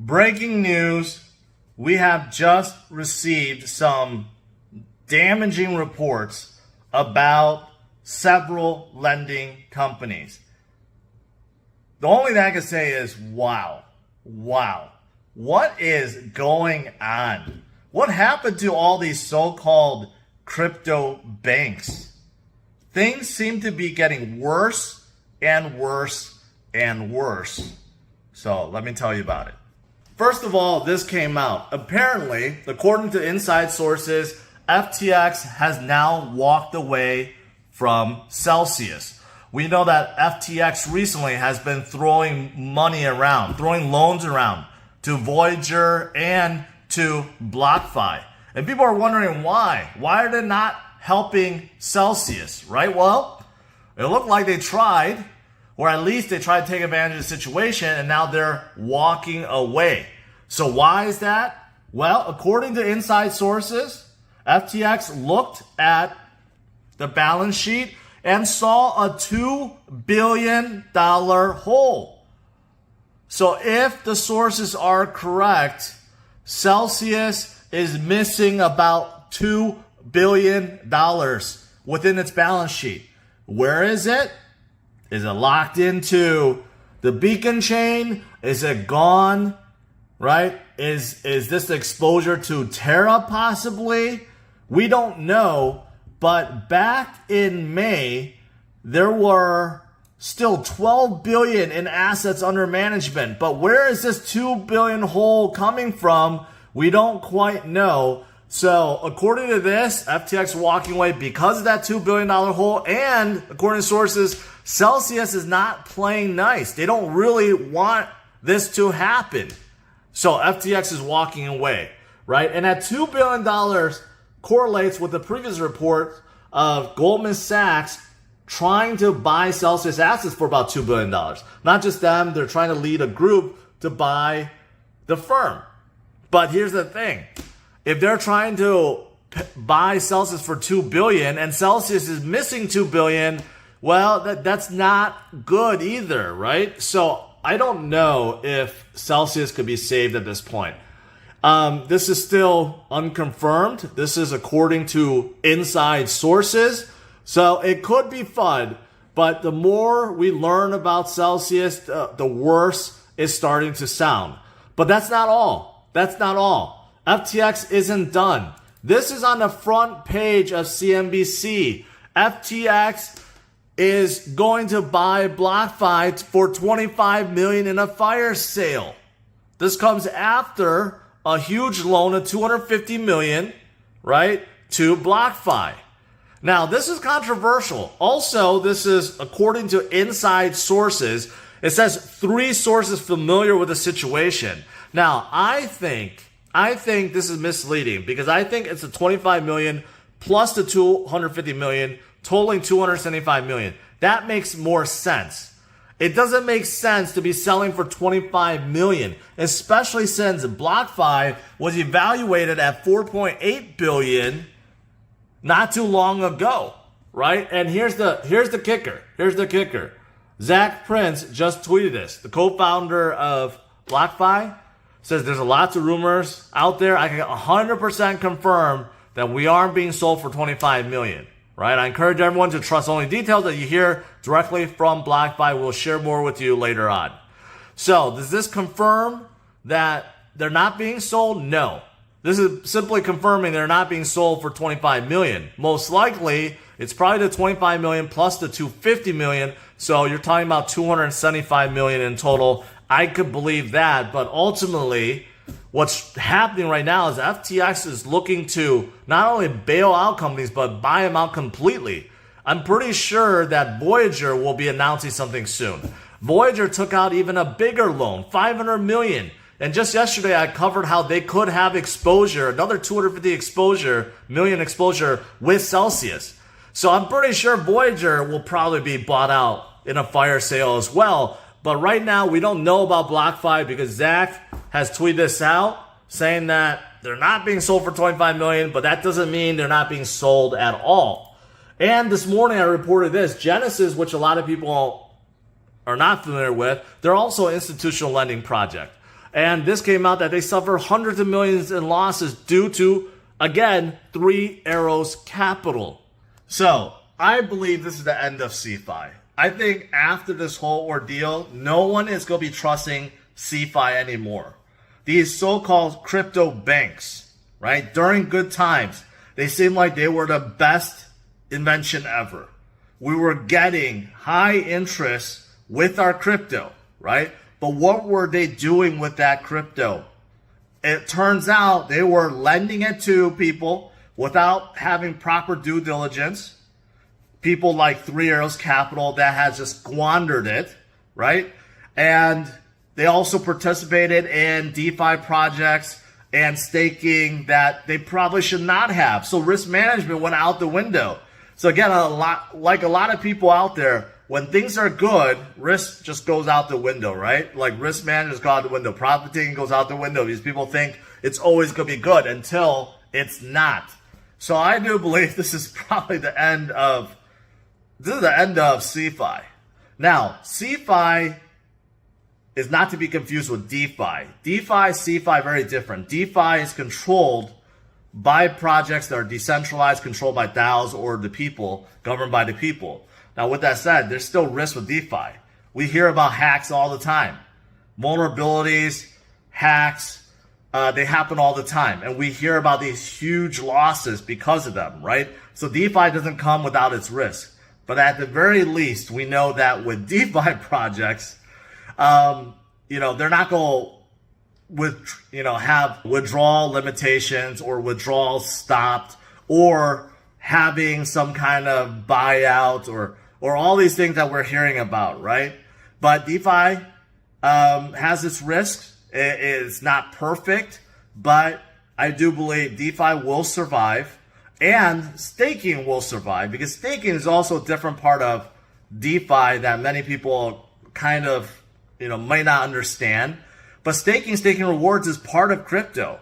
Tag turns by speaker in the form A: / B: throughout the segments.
A: Breaking news, we have just received some damaging reports about several lending companies. The only thing I can say is, wow. What is going on? What happened to all these so-called crypto banks? Things seem to be getting worse and worse and worse. So let me tell you about it. First of all, this came out. Apparently, according to inside sources, FTX has now walked away from Celsius. We know that FTX recently has been throwing money around, throwing loans around to Voyager and to Blockfi. And people are wondering why. Why are they not helping Celsius, right? Well, it looked like they tried, or at least they tried to take advantage of the situation, and now they're walking away. So why is that? Well, according to inside sources, FTX looked at the balance sheet and saw a $2 billion hole. So if the sources are correct, Celsius is missing about $2 billion within its balance sheet. Where is it? Is it locked into the beacon chain? Is it gone? Right? Is this exposure to Terra possibly? We don't know. But back in May, there were still $12 billion in assets under management. But where is this $2 billion hole coming from? We don't quite know. So according to this, FTX walking away because of that $2 billion hole, and according to sources, Celsius is not playing nice. They don't really want this to happen. So FTX is walking away, right? And that $2 billion correlates with the previous report of Goldman Sachs trying to buy Celsius assets for about $2 billion. Not just them, they're trying to lead a group to buy the firm. But here's the thing. If they're trying to buy Celsius for $2 billion and Celsius is missing $2 billion, well, that's not good either, right? So I don't know if Celsius could be saved at this point. This is still unconfirmed. This is according to inside sources. So it could be fun, but the more we learn about Celsius, the worse it's starting to sound. But that's not all. That's not all. FTX isn't done. This is on the front page of CNBC. FTX is going to buy Blockfi for $25 million in a fire sale. This comes after a huge loan of $250 million, right, to Blockfi. Now, this is controversial. Also, this is according to inside sources. It says 3 sources familiar with the situation. Now, I think this is misleading because I think it's a $25 million plus the $250 million, totaling $275 million. That makes more sense. It doesn't make sense to be selling for $25 million, especially since Blockfi was evaluated at $4.8 billion not too long ago, right? And here's the kicker. Here's the kicker. Zach Prince just tweeted this. The co-founder of Blockfi says there's lots of rumors out there. I can 100% confirm that we aren't being sold for $25 million, right? I encourage everyone to trust only details that you hear directly from Blockfi. We'll share more with you later on. So does this confirm that they're not being sold? No. This is simply confirming they're not being sold for $25 million. Most likely, it's probably the $25 million plus the $250 million. So you're talking about $275 million in total. I could believe that, but ultimately, what's happening right now is FTX is looking to not only bail out companies, but buy them out completely. I'm pretty sure that Voyager will be announcing something soon. Voyager took out even a bigger loan, $500 million. And just yesterday, I covered how they could have exposure, another $250 million exposure with Celsius. So I'm pretty sure Voyager will probably be bought out in a fire sale as well. But right now, we don't know about Blockfi because Zach has tweeted this out saying that they're not being sold for $25 million, but that doesn't mean they're not being sold at all. And this morning, I reported this. Genesis, which a lot of people are not familiar with, they're also an institutional lending project. And this came out that they suffer hundreds of millions in losses due to, again, Three Arrows Capital. So I believe this is the end of CeFi. I think after this whole ordeal, no one is going to be trusting CeFi anymore. These so-called crypto banks, right? During good times, they seemed like they were the best invention ever. We were getting high interest with our crypto, right? But what were they doing with that crypto? It turns out they were lending it to people without having proper due diligence. People like Three Arrows Capital that has just squandered it, right? And they also participated in DeFi projects and staking that they probably should not have. So risk management went out the window. So again, a lot of people out there, when things are good, risk just goes out the window, right? Like risk management goes out the window, profit taking goes out the window. These people think it's always going to be good until it's not. So I do believe this is probably the end of CeFi. Now, CeFi is not to be confused with DeFi. DeFi, CeFi, very different. DeFi is controlled by projects that are decentralized, controlled by DAOs or the people, governed by the people. Now, with that said, there's still risk with DeFi. We hear about hacks all the time. Vulnerabilities, hacks, they happen all the time. And we hear about these huge losses because of them, right? So DeFi doesn't come without its risk. But at the very least, we know that with DeFi projects, they're not going to have withdrawal limitations or withdrawals stopped or having some kind of buyout or all these things that we're hearing about, right? But DeFi has its risks. It is not perfect, but I do believe DeFi will survive and staking will survive, because staking is also a different part of DeFi that many people kind of might not understand. But staking rewards is part of crypto.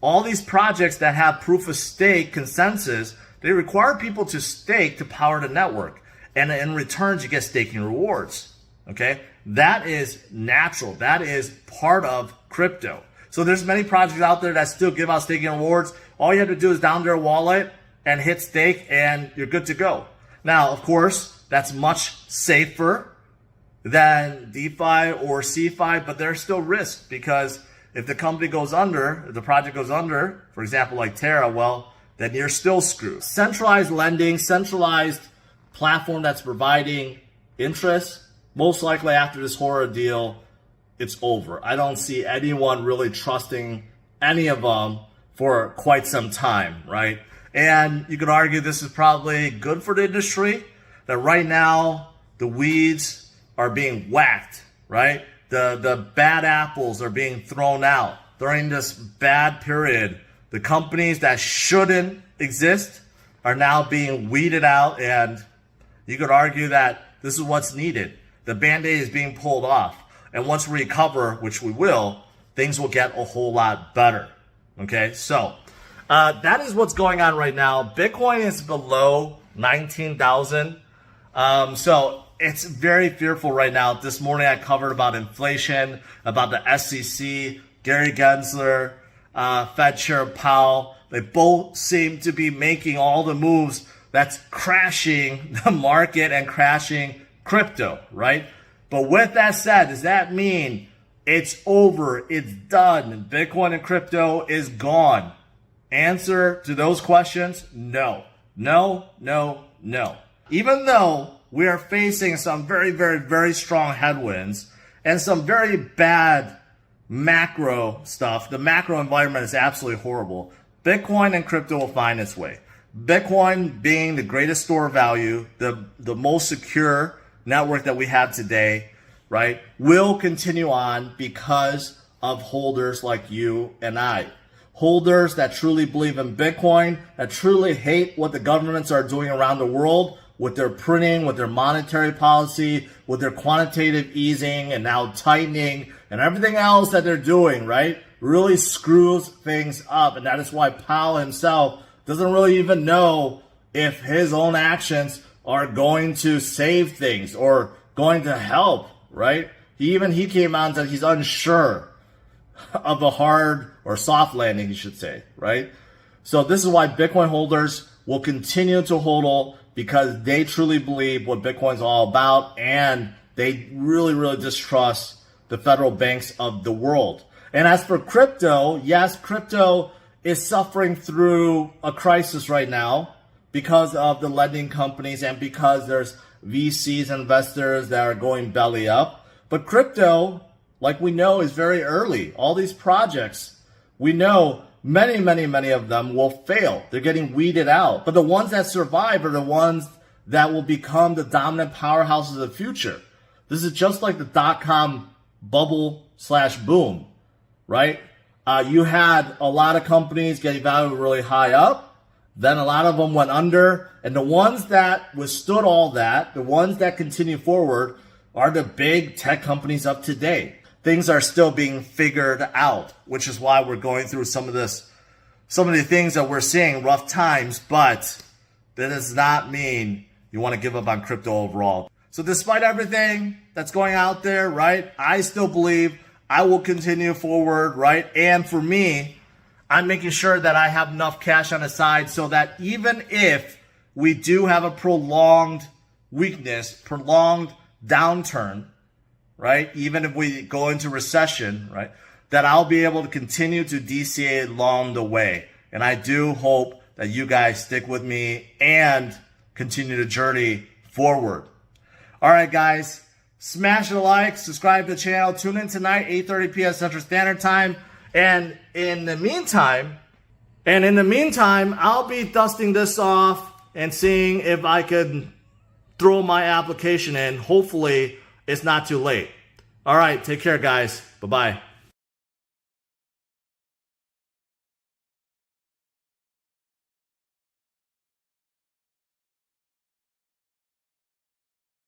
A: All these projects that have proof of stake consensus, they require people to stake to power the network. And in return, you get staking rewards. Okay? That is natural. That is part of crypto. So there's many projects out there that still give out staking rewards. All you have to do is download their wallet and hit stake and you're good to go. Now, of course, that's much safer than DeFi or CeFi, but there's still risk, because if the company goes under, if the project goes under, for example, like Terra, well, then you're still screwed. Centralized lending, centralized platform that's providing interest, most likely after this horror deal, it's over. I don't see anyone really trusting any of them for quite some time, right? And you could argue this is probably good for the industry, that right now the weeds are being whacked, right? The bad apples are being thrown out. During this bad period, the companies that shouldn't exist are now being weeded out, and you could argue that this is what's needed. The Band-Aid is being pulled off. And once we recover, which we will, things will get a whole lot better. Okay, so that is what's going on right now. Bitcoin is below 19,000. So it's very fearful right now. This morning I covered about inflation, about the SEC, Gary Gensler, Fed Chair Powell. They both seem to be making all the moves that's crashing the market and crashing crypto, right? But with that said, does that mean it's over, it's done, Bitcoin and crypto is gone? Answer to those questions, no. No, no, no. Even though we are facing some very, very, very strong headwinds and some very bad macro stuff, the macro environment is absolutely horrible. Bitcoin and crypto will find its way. Bitcoin being the greatest store of value, the most secure network that we have today, right, will continue on because of holders like you and I. Holders that truly believe in Bitcoin, that truly hate what the governments are doing around the world with their printing, with their monetary policy, with their quantitative easing and now tightening and everything else that they're doing, right, really screws things up. And that is why Powell himself doesn't really even know if his own actions are going to save things or going to help, right? He came out and said he's unsure. of a hard or soft landing, you should say, right? So this is why Bitcoin holders will continue to hodl, because they truly believe what Bitcoin's all about, and they really, really distrust the federal banks of the world. And as for crypto, yes, crypto is suffering through a crisis right now because of the lending companies and because there's VCs, investors that are going belly up. But crypto, like we know, is very early. All these projects, we know many of them will fail. They're getting weeded out. But the ones that survive are the ones that will become the dominant powerhouses of the future. This is just like the dot-com bubble/boom, right? You had a lot of companies getting valued really high up. Then a lot of them went under. And the ones that withstood all that, the ones that continue forward, are the big tech companies of today. Things are still being figured out, which is why we're going through some of the things that we're seeing, rough times, but that does not mean you want to give up on crypto overall. So despite everything that's going out there, right, I still believe I will continue forward, right? And for me, I'm making sure that I have enough cash on the side so that even if we do have a prolonged weakness, prolonged downturn, right? Even if we go into recession, right? That I'll be able to continue to DCA along the way. And I do hope that you guys stick with me and continue the journey forward. All right, guys, smash the like, subscribe to the channel, tune in tonight, 8:30 p.m. Central Standard Time. And in the meantime, I'll be dusting this off and seeing if I could throw my application in. Hopefully, it's not too late. All right, take care, guys. Bye-bye.